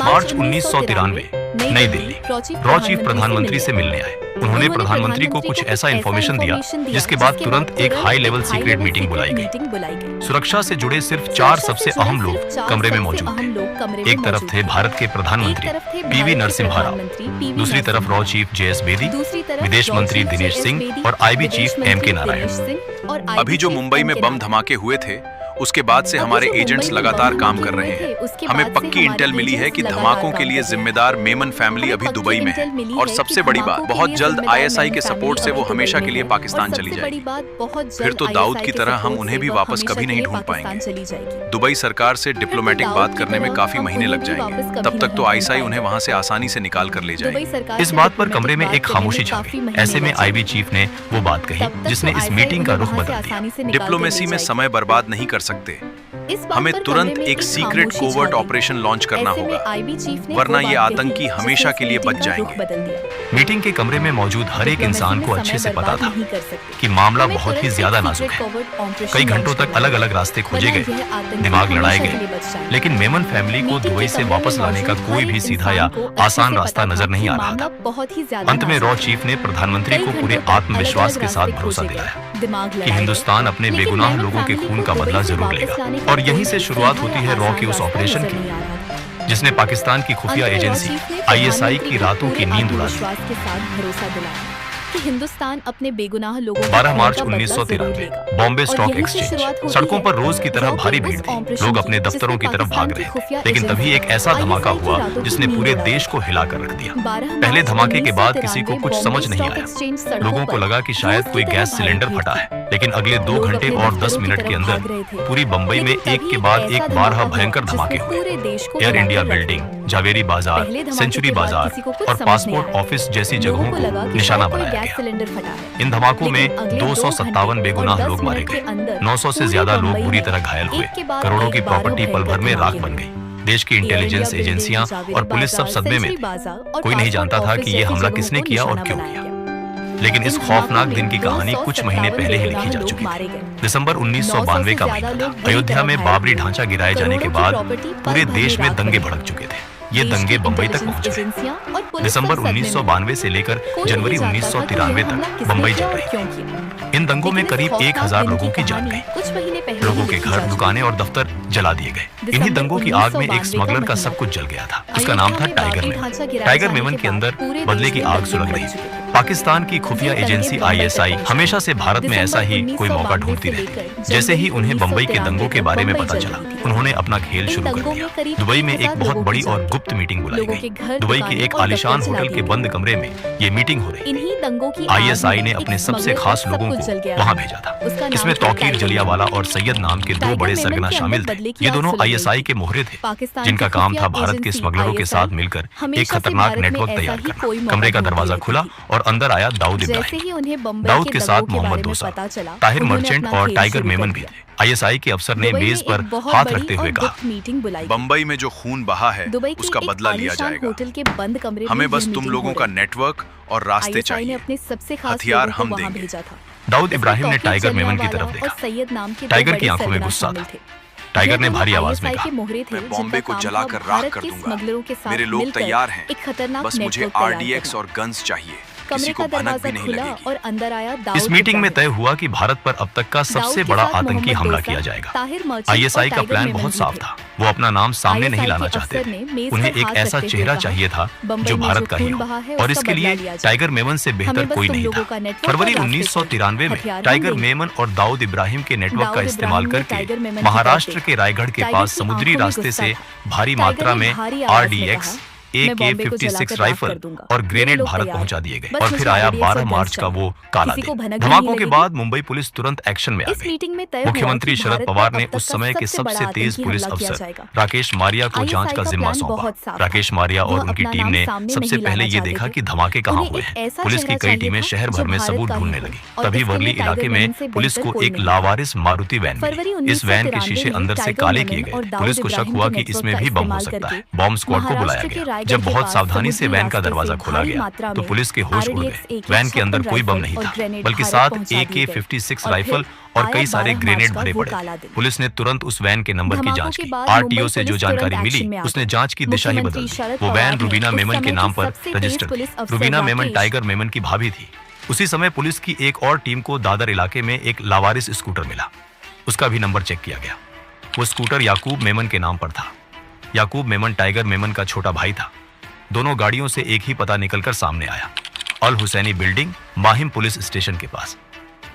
मार्च 1993 नई Delhi. Raw chief प्रधानमंत्री से मिलने आए। उन्होंने प्रधानमंत्री को कुछ ऐसा इन्फॉर्मेशन दिया जिसके बाद तुरंत एक हाई लेवल सीक्रेट मीटिंग बुलाई गई। सुरक्षा से जुड़े सिर्फ 4 सबसे अहम लोग कमरे में मौजूद थे। एक तरफ थे भारत के प्रधानमंत्री पीवी नरसिम्हा राव, दूसरी तरफ रॉ चीफ जेएस बेदी, विदेश मंत्री दिनेश सिंह और आईबी चीफ एमके नारायण। अभी जो मुंबई में बम धमाके हुए थे उसके बाद से हमारे एजेंट्स लगातार काम कर रहे हैं। हमें पक्की इंटेल मिली है कि धमाकों के लिए जिम्मेदार मेमन फैमिली अभी दुबई में है। और सबसे बड़ी बात, बहुत जल्द आईएसआई के सपोर्ट से वो हमेशा के लिए पाकिस्तान चली जाएगी। फिर तो दाऊद की तरह हम उन्हें भी वापस कभी नहीं ढूंढ पाएंगे। दुबई सरकार से डिप्लोमेटिक बात करने में काफी महीने लग जाएंगे। तब तक तो आईएसआई उन्हें वहाँ से आसानी से निकाल कर ले जाएगी। इस बात पर कमरे में एक खामोशी छा गई। ऐसे में आईबी चीफ ने वो बात कही जिसने इस मीटिंग का रुख बदल दिया। डिप्लोमेसी में समय बर्बाद नहीं कर सकते। हमें तुरंत एक सीक्रेट कोवर्ट ऑपरेशन लॉन्च करना होगा, वरना ये आतंकी हमेशा के लिए बच जाएंगे। मीटिंग के कमरे में मौजूद हर एक इंसान को अच्छे से पता था कि मामला बहुत ही ज्यादा नाजुक है। कई घंटों तक अलग अलग रास्ते खोजे गए, दिमाग लड़ाए गए, लेकिन मेमन फैमिली को दुबई से वापस लाने का कोई भी सीधा या आसान रास्ता नजर नहीं आ रहा था। अंत में रॉ चीफ ने प्रधानमंत्री को पूरे आत्मविश्वास के साथ भरोसा दिलाया कि हिंदुस्तान अपने बेगुनाह लोगों के खून का बदला जरूर लेगा। और यहीं से शुरुआत होती है रॉ के उस ऑपरेशन की जिसने पाकिस्तान की खुफिया एजेंसी आईएसआई की रातों की नींद उड़ा दी। कि हिंदुस्तान अपने बेगुनाह लोगों 12 मार्च 1993 बॉम्बे स्टॉक एक्सचेंज। सड़कों पर रोज की तरह भारी भीड़ थी। लोग अपने दफ्तरों की तरफ भाग रहे थे, लेकिन तभी एक ऐसा धमाका हुआ जिसने पूरे देश को हिला कर रख दिया। पहले धमाके के बाद किसी को कुछ समझ नहीं आया। लोगों को लगा कि शायद कोई गैस सिलेंडर फटा है, लेकिन अगले 2 घंटे और 10 मिनट के अंदर पूरी बम्बई में एक के बाद एक 12 भयंकर धमाके हुए। एयर इंडिया बिल्डिंग, जावेरी बाजार, सेंचुरी बाजार और पासपोर्ट ऑफिस जैसी जगहों को निशाना बनाया गया। इन धमाकों में 257 बेगुनाह लोग मारे गए। 900 से ज्यादा लोग बुरी तरह घायल हुए। करोड़ों की प्रॉपर्टी पल भर में राख बन गई। देश की इंटेलिजेंस एजेंसियां और पुलिस सब सदमे में थे। कोई नहीं जानता था कि ये हमला किसने किया और क्यों किया। लेकिन इस खौफनाक दिन की कहानी कुछ महीने पहले ही लिखी जा चुकी थी। दिसंबर 1992 का महीना था। अयोध्या में बाबरी ढांचा गिराए जाने के बाद पूरे देश में दंगे भड़क चुके थे। ये दंगे बंबई तक पहुंच गए। दिसंबर 1992 से लेकर जनवरी 1993 तक बंबई जल रही थी। इन दंगों में करीब 1000 लोगों की जान गई। लोगों के घर, दुकानें और दफ्तर जला दिए गए। इन्हीं दंगों की आग में एक स्मगलर का सब कुछ जल गया था। उसका नाम था टाइगर मेमन। टाइगर मेमन के अंदर बदले की आग सुलग रही थी। पाकिस्तान की खुफिया एजेंसी आईएसआई हमेशा से भारत में ऐसा ही कोई मौका ढूंढती रही। जैसे ही उन्हें बंबई के दंगों के बारे में पता चला, उन्होंने अपना खेल शुरू कर दिया। दुबई में एक बहुत बड़ी और गुप्त मीटिंग बुलाई गई। दुबई के एक आलीशान होटल के बंद कमरे में ये मीटिंग हो रही थी। आईएसआई ने अपने सबसे खास लोगों को वहाँ भेजा था। इसमें तौकीर जलियावाला और सैयद नाम के 2 बड़े सरगना शामिल थे। ये दोनों आईएसआई के मोहरे थे, जिनका काम था भारत के स्मगलरों के साथ मिलकर एक खतरनाक नेटवर्क तैयार करना। कमरे का दरवाजा खुला और अंदर आया दाऊद इब्राहिम। दाऊद के साथ मोहम्मद दोसा, ताहिर मर्चेंट और टाइगर मेमन भी थे। आईएसआई के अफसर ने मेज पर हाथ रखते हुए कहा, बंबई में जो खून बहा है उसका बदला लिया जाएगा। हमें बस तुम लोगों का नेटवर्क और रास्ते चाहिए। हथियार हम देंगे। दाऊद इब्राहिम ने टाइगर मेमन की तरफ देखा। टाइगर की आंखों में गुस्सा था। टाइगर ने भारी आवाज में कहा, मैं बॉम्बे को जलाकर राख कर दूंगा। मेरे लोग तैयार हैं, बस मुझे आरडीएक्स और गन्स चाहिए। किसी को भनक भी नहीं लगेगी। और अंदर आया इस मीटिंग में तय हुआ कि भारत पर अब तक का सबसे बड़ा आतंकी हमला किया जाएगा। आईएसआई का प्लान बहुत साफ था। वो अपना नाम सामने नहीं लाना चाहते थे। उन्हें एक ऐसा चेहरा चाहिए था जो भारत का ही हो, और इसके लिए टाइगर मेमन से बेहतर कोई नहीं था। फरवरी 1993 में टाइगर मेमन और दाऊद इब्राहिम के नेटवर्क का इस्तेमाल करके महाराष्ट्र के रायगढ़ के पास समुद्री रास्ते से भारी मात्रा में आरडीएक्स, AK-56 राइफल और ग्रेनेड भारत पहुंचा दिए गए। और फिर आया 12 मार्च का वो काला दिन। धमाकों के बाद मुंबई पुलिस तुरंत एक्शन में आ गई। मुख्यमंत्री शरद पवार ने उस समय के सबसे तेज पुलिस अफसर राकेश मारिया को जांच का जिम्मा सौंपा। राकेश मारिया और उनकी टीम ने सबसे पहले ये देखा कि धमाके कहाँ हुए हैं। पुलिस की कई टीमें शहर भर में सबूत ढूंढने लगी। तभी वर्ली इलाके में पुलिस को एक लावारिस मारुति वैन मिली। इस वैन के शीशे अंदर से काले किए गए। पुलिस को शक हुआ कि इसमें भी बम हो सकता है। बॉम्ब स्क्वाड को बुलाया गया। जब बहुत सावधानी से वैन का दरवाजा खोला गया तो पुलिस के होश उड़ गए। वैन के अंदर कोई बम नहीं था, बल्कि 7 AK-56 राइफल और कई सारे ग्रेनेड भरे पड़े। पुलिस ने तुरंत उस वैन के नंबर की जांच की। RTO से जो जानकारी मिली उसने जांच की दिशा ही बदल दी। वो वैन रुबीना मेमन के नाम पर रजिस्टर्ड थी। रुबीना मेमन टाइगर मेमन की भाभी थी। उसी समय पुलिस की एक और टीम को दादर इलाके में एक लावारिस स्कूटर मिला। उसका भी नंबर चेक किया गया। वो स्कूटर याकूब मेमन के नाम पर था। याकूब मेमन टाइगर मेमन का छोटा भाई था। दोनों गाड़ियों से एक ही पता निकलकर सामने आया, Al Husaini building, Mahim police station के पास।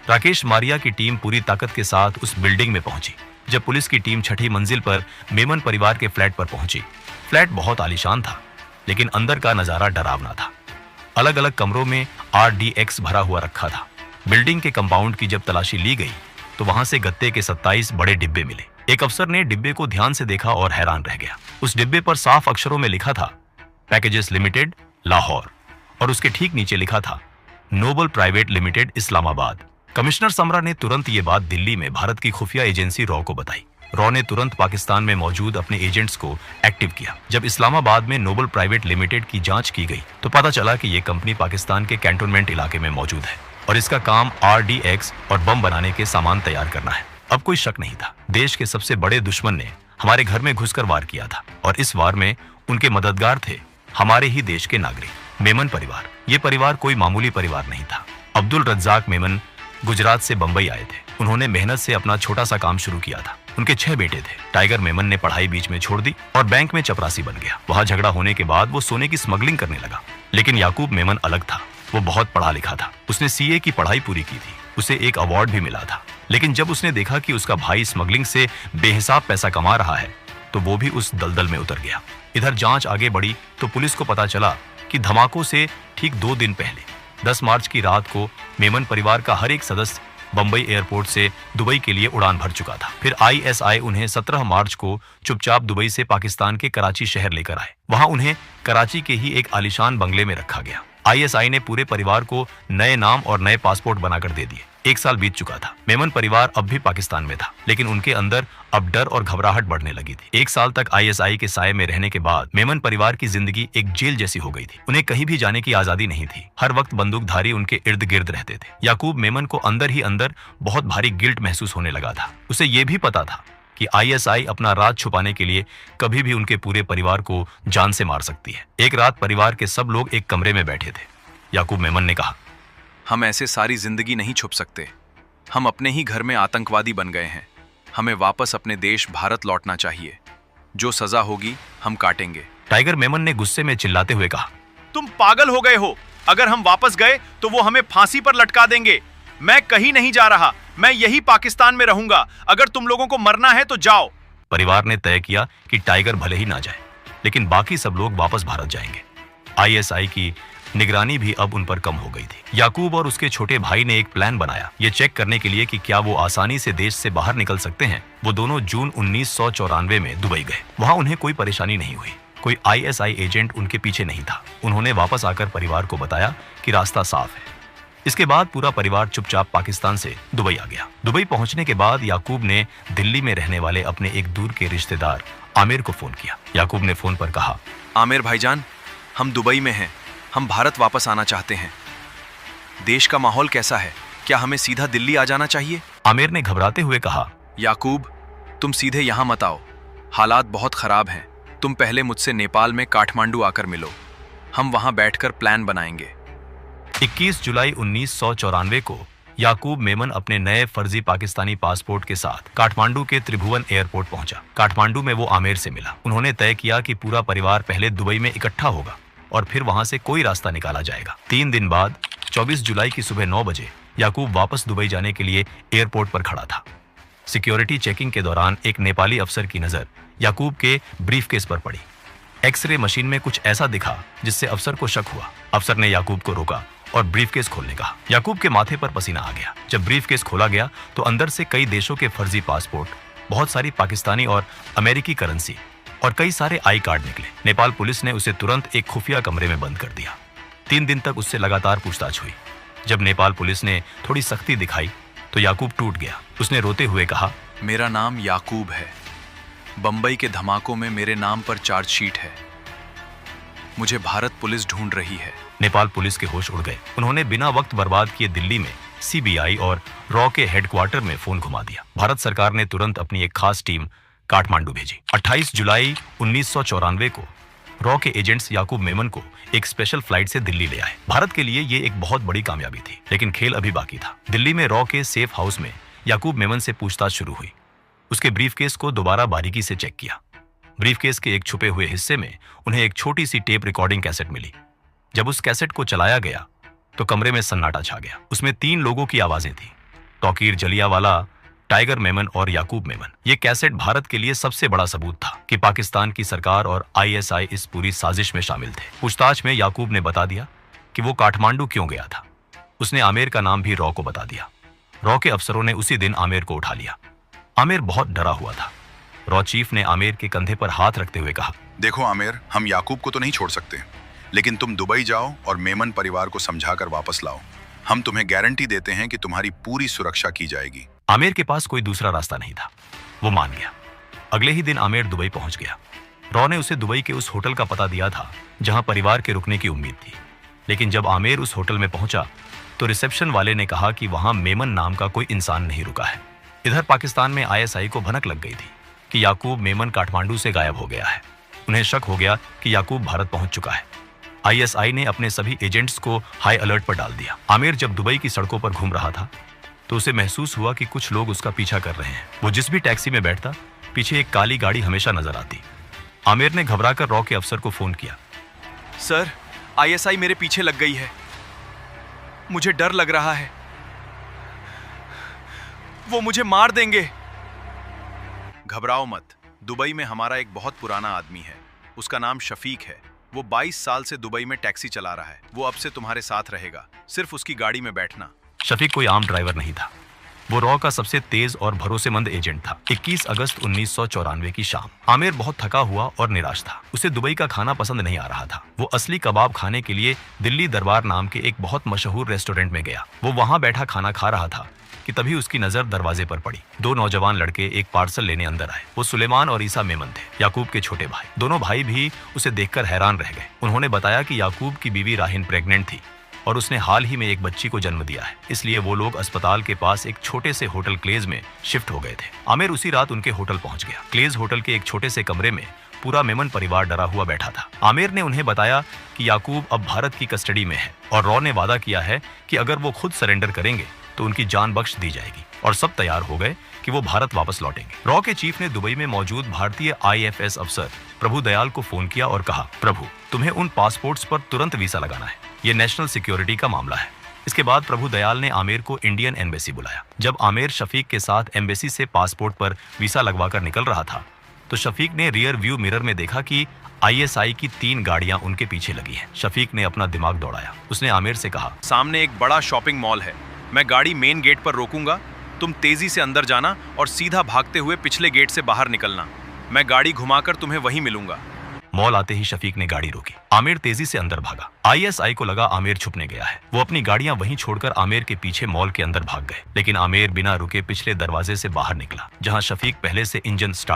राकेश मारिया की टीम पूरी ताकत के साथ उस बिल्डिंग में पहुंची। जब पुलिस की टीम छठी मंजिल पर मेमन परिवार के फ्लैट पर पहुंची, फ्लैट बहुत आलीशान था, लेकिन अंदर का नजारा डरावना था। अलग अलग कमरों में RDX भरा हुआ रखा था। बिल्डिंग के कंपाउंड की जब तलाशी ली गई तो वहां से गत्ते के 27 बड़े डिब्बे मिले। एक अफसर ने डिब्बे को ध्यान से देखा और हैरान रह गया। उस डिब्बे पर साफ अक्षरों में लिखा था पैकेजेस लिमिटेड, लाहौर, और उसके ठीक नीचे लिखा था noble private limited, Islamabad. Commissioner Samra ने तुरंत ये बात दिल्ली में भारत की खुफिया एजेंसी रॉ को बताई। रॉ ने तुरंत पाकिस्तान में मौजूद अपने एजेंट्स को एक्टिव किया। जब इस्लामाबाद में नोबल प्राइवेट लिमिटेड की जांच की गई तो पता चला कि यह कंपनी पाकिस्तान के कैंटोनमेंट इलाके में मौजूद है और इसका काम RDX और बम बनाने के सामान तैयार करना है। अब कोई शक नहीं था, देश के सबसे बड़े दुश्मन ने हमारे घर में घुसकर वार किया था और इस वार में उनके मददगार थे हमारे ही देश के नागरिक, मेमन परिवार। ये परिवार कोई मामूली परिवार नहीं था। अब्दुल रज्जाक मेमन गुजरात से बंबई आए थे। उन्होंने मेहनत से अपना छोटा सा काम शुरू किया था। उनके 6 बेटे थे। टाइगर मेमन ने पढ़ाई बीच में छोड़ दी और बैंक में चपरासी बन गया। वहां झगड़ा होने के बाद वो सोने की स्मगलिंग करने लगा। लेकिन याकूब मेमन अलग था। वो बहुत पढ़ा लिखा था। उसने CA की पढ़ाई पूरी की थी। उसे एक अवार्ड भी मिला था। लेकिन जब उसने देखा कि उसका भाई स्मगलिंग से बेहिसाब पैसा कमा रहा है तो वो भी उस दलदल में उतर गया। इधर जांच आगे बढ़ी तो पुलिस को पता चला कि धमाकों से ठीक 2 दिन पहले 10 मार्च की रात को मेमन परिवार का हर एक सदस्य बंबई एयरपोर्ट से दुबई के लिए उड़ान भर चुका था। फिर ISI उन्हें 17 मार्च को चुपचाप दुबई से पाकिस्तान के कराची शहर लेकर आए। वहां उन्हें कराची के ही एक आलीशान बंगले में रखा गया। ISI ने पूरे परिवार को नए नाम और नए पासपोर्ट बनाकर दे दिए। 1 साल बीत चुका था। मेमन परिवार अब भी पाकिस्तान में था, लेकिन उनके अंदर अब डर और घबराहट बढ़ने लगी थी। 1 साल तक ISI के साये में रहने के बाद मेमन परिवार की जिंदगी एक जेल जैसी हो गई थी। उन्हें कहीं भी जाने की आजादी नहीं थी। हर वक्त बंदूकधारी उनके इर्द गिर्द रहते थे। याकूब मेमन को अंदर ही अंदर बहुत भारी गिल्ट महसूस होने लगा था। उसे ये भी पता था कि ISI अपना राज छुपाने के लिए कभी भी उनके पूरे परिवार को जान से मार सकती है। एक रात परिवार के सब लोग एक कमरे में बैठे थे। याकूब मेमन ने कहा, हम ऐसे सारी जिंदगी नहीं छुप सकते। हम अपने ही घर में आतंकवादी बन गए हैं। हमें वापस अपने देश भारत लौटना चाहिए। जो सजा होगी हम काटेंगे। टाइगर मेमन ने गुस्से में चिल्लाते हुए कहा, तुम पागल हो गए हो। अगर हम वापस गए तो वो हमें फांसी पर लटका देंगे। मैं कहीं नहीं जा रहा। मैं यही पाकिस्तान में रहूंगा। अगर तुम लोगों को मरना है तो जाओ। परिवार ने तय किया कि टाइगर भले ही ना जाए, लेकिन बाकी सब लोग वापस भारत जाएंगे। ISI की निगरानी भी अब उन पर कम हो गई थी। याकूब और उसके छोटे भाई ने एक प्लान बनाया, ये चेक करने के लिए कि क्या वो आसानी से देश से बाहर निकल सकते हैं। वो दोनों जून 1994 में दुबई गए। वहां उन्हें कोई परेशानी नहीं हुई। कोई ISI एजेंट उनके पीछे नहीं था। उन्होंने वापस आकर परिवार को बताया कि रास्ता साफ है। इसके बाद पूरा परिवार चुपचाप पाकिस्तान से दुबई आ गया। दुबई पहुंचने के बाद याकूब ने दिल्ली में रहने वाले अपने एक दूर के रिश्तेदार आमिर को फोन किया। याकूब ने फोन पर कहा, आमिर भाईजान, हम दुबई में हैं। हम भारत वापस आना चाहते हैं। देश का माहौल कैसा है? क्या हमें सीधा दिल्ली आ जाना चाहिए? आमिर ने घबराते हुए कहा, याकूब, तुम सीधे यहाँ मत आओ। हालात बहुत खराब हैं। तुम पहले मुझसे नेपाल में काठमांडू आकर मिलो। हम वहां बैठकर प्लान बनाएंगे। 21 जुलाई 1994 को याकूब मेमन अपने नए फर्जी पाकिस्तानी पासपोर्ट के साथ काठमांडू के त्रिभुवन एयरपोर्ट पहुंचा। काठमांडू में वो आमिर से मिला। उन्होंने तय किया कि पूरा परिवार पहले दुबई में इकट्ठा होगा और फिर वहां से कोई रास्ता निकाला जाएगा। 3 दिन बाद 24 जुलाई की सुबह 9 बजे याकूब वापस दुबई जाने के लिए एयरपोर्ट पर खड़ा था। सिक्योरिटी चेकिंग के दौरान एक नेपाली अफसर की नजर याकूब के ब्रीफकेस पर पड़ी। एक्सरे मशीन में कुछ ऐसा दिखा जिससे अफसर को शक हुआ। अफसर ने याकूब को रोका और ब्रीफकेस खोलने कहा। याकूब के माथे पर पसीना आ गया। जब ब्रीफकेस खोला गया तो अंदर से कई देशों के फर्जी पासपोर्ट, बहुत सारी पाकिस्तानी और अमेरिकी करेंसी और कई सारे आई कार्ड निकले। नेपाल पुलिस ने उसे तुरंत एक खुफिया कमरे में बंद कर दिया। 3 दिन तक उससे लगातार पूछताछ हुई। जब नेपाल पुलिस ने थोड़ी सख्ती दिखाई तो याकूब टूट गया। उसने रोते हुए कहा, मेरा नाम याकूब है। बंबई के धमाकों में मेरे नाम पर चार्जशीट है। मुझे भारत पुलिस ढूंढ रही है। नेपाल पुलिस के होश उड़ गए। उन्होंने बिना वक्त बर्बाद किए दिल्ली में सीबीआई और रॉ के हेडक्वार्टर में फोन घुमा दिया। भारत सरकार ने तुरंत अपनी एक खास टीम काठमांडू भेजी। 28 जुलाई 1994 को रॉ के एजेंट्स याकूब मेमन को एक स्पेशल फ्लाइट से दिल्ली ले आए। भारत के लिए ये एक बहुत बड़ी कामयाबी थी, लेकिन खेल अभी बाकी था। दिल्ली में रॉ के सेफ हाउस में याकूब मेमन से पूछताछ शुरू हुई। उसके ब्रीफकेस को दोबारा बारीकी से चेक किया। ब्रीफकेस के एक छुपे हुए हिस्से में उन्हें एक छोटी सी टेप रिकॉर्डिंग कैसेट मिली। जब उस कैसेट को चलाया गया तो कमरे में सन्नाटा छा गया। उसमें 3 लोगों की आवाजें थी, तौकीर जलियावाला, टाइगर मेमन और याकूब मेमन। ये कैसेट भारत के लिए सबसे बड़ा सबूत था कि पाकिस्तान की सरकार और आईएसआई इस पूरी साजिश में शामिल थे। पूछताछ में याकूब ने बता दिया कि वो काठमांडू क्यों गया था। उसने आमिर का नाम भी रॉ को बता दिया। रॉ के अफसरों ने उसी दिन आमिर को उठा लिया। आमिर बहुत डरा हुआ था। रॉ चीफ ने आमिर के कंधे पर हाथ रखते हुए कहा, देखो आमिर, हम याकूब को तो नहीं छोड़ सकते, लेकिन तुम दुबई जाओ और मेमन परिवार को समझाकर वापस लाओ। हम तुम्हें गारंटी देते हैं कि तुम्हारी पूरी सुरक्षा की जाएगी। आमिर के पास कोई दूसरा रास्ता नहीं था। वो मान गया। अगले ही दिन आमिर दुबई पहुंच गया। रॉ ने उसे दुबई के उस होटल का पता दिया था जहां परिवार के रुकने की उम्मीद थी। लेकिन जब आमिर उस होटल में पहुंचा तो रिसेप्शन वाले ने कहा कि वहां मेमन नाम का कोई इंसान नहीं रुका है। इधर पाकिस्तान में आईएसआई को भनक लग गई थी कि याकूब मेमन काठमांडू से गायब हो गया है। उन्हें शक हो गया कि याकूब भारत पहुंच चुका है। आईएसआई ने अपने सभी एजेंट्स को हाई अलर्ट पर डाल दिया। आमिर जब दुबई की सड़कों पर घूम रहा था तो उसे महसूस हुआ कि कुछ लोग उसका पीछा कर रहे हैं। वो जिस भी टैक्सी में बैठता, पीछे एक काली गाड़ी हमेशा नजर आती। आमिर ने घबराकर रॉ के अफसर को फोन किया। सर, आईएसआई मेरे पीछे लग गई है। मुझे डर लग रहा है, वो मुझे मार देंगे। घबराओ मत, दुबई में हमारा एक बहुत पुराना आदमी है। उसका नाम शफीक है। वो 22 साल से दुबई में टैक्सी चला रहा है। वो अब से तुम्हारे साथ रहेगा, सिर्फ उसकी गाड़ी में बैठना। शफीक कोई आम ड्राइवर नहीं था। वो रॉ का सबसे तेज और भरोसेमंद एजेंट था। 21 अगस्त 1994 की शाम आमिर बहुत थका हुआ और निराश था। उसे दुबई का खाना पसंद नहीं आ रहा था। वो असली कबाब खाने के लिए दिल्ली दरबार नाम के एक बहुत मशहूर रेस्टोरेंट में गया। वो वहां बैठा खाना खा रहा था कि तभी उसकी नजर दरवाजे पर पड़ी। 2 नौजवान लड़के एक पार्सल लेने अंदर आए। वो सुलेमान और ईसा मेमन थे, याकूब के छोटे भाई। दोनों भाई भी उसे देखकर हैरान रह गए। उन्होंने बताया कि याकूब की बीवी राहिन प्रेग्नेंट थी और उसने हाल ही में एक बच्ची को जन्म दिया है। इसलिए वो लोग अस्पताल के पास एक छोटे से होटल क्लेज में शिफ्ट हो गए थे। आमिर उसी रात उनके होटल पहुंच गया। क्लेज होटल के एक छोटे से कमरे में पूरा मेमन परिवार डरा हुआ बैठा था। आमिर ने उन्हें बताया कि याकूब अब भारत की कस्टडी में है और रॉ ने वादा किया है कि अगर वो खुद सरेंडर करेंगे तो उनकी जान बख्श दी जाएगी। और सब तैयार हो गए कि वो भारत वापस लौटेंगे। रॉ के चीफ ने दुबई में मौजूद भारतीय आईएफएस अफसर प्रभु दयाल को फोन किया और कहा, प्रभु, तुम्हें उन पासपोर्ट्स पर तुरंत वीसा लगाना है। ये नेशनल सिक्योरिटी का मामला है। इसके बाद प्रभु दयाल ने आमिर को इंडियन एम्बेसी बुलाया। जब आमिर शफीक के साथ एम्बेसी से पासपोर्ट पर वीसा लगवाकर निकल रहा था तो शफीक ने रियर व्यू मिरर में देखा कि आईएसआई की 3 गाड़ियां उनके पीछे लगी हैं। शफीक ने अपना दिमाग दौड़ाया। उसने आमिर से कहा, सामने एक बड़ा शॉपिंग मॉल है। मैं गाड़ी मेन गेट पर रोकूंगा। तुम तेजी से अंदर जाना और सीधा भागते हुए पिछले गेट से बाहर निकलना। मैं गाड़ी घुमाकर तुम्हें वहीं मिलूंगा। मॉल आते ही शफीक ने गाड़ी रोकी। आमिर तेजी से अंदर भागा। आईएसआई को लगा आमिर छुपने गया है। वो अपनी गाड़ियां वहीं छोड़कर आमिर के पीछे मॉल के अंदर भाग गए। लेकिन आमिर बिना रुके पिछले दरवाजे से बाहर निकला, जहां शफीक पहले से इंजन स्टार्ट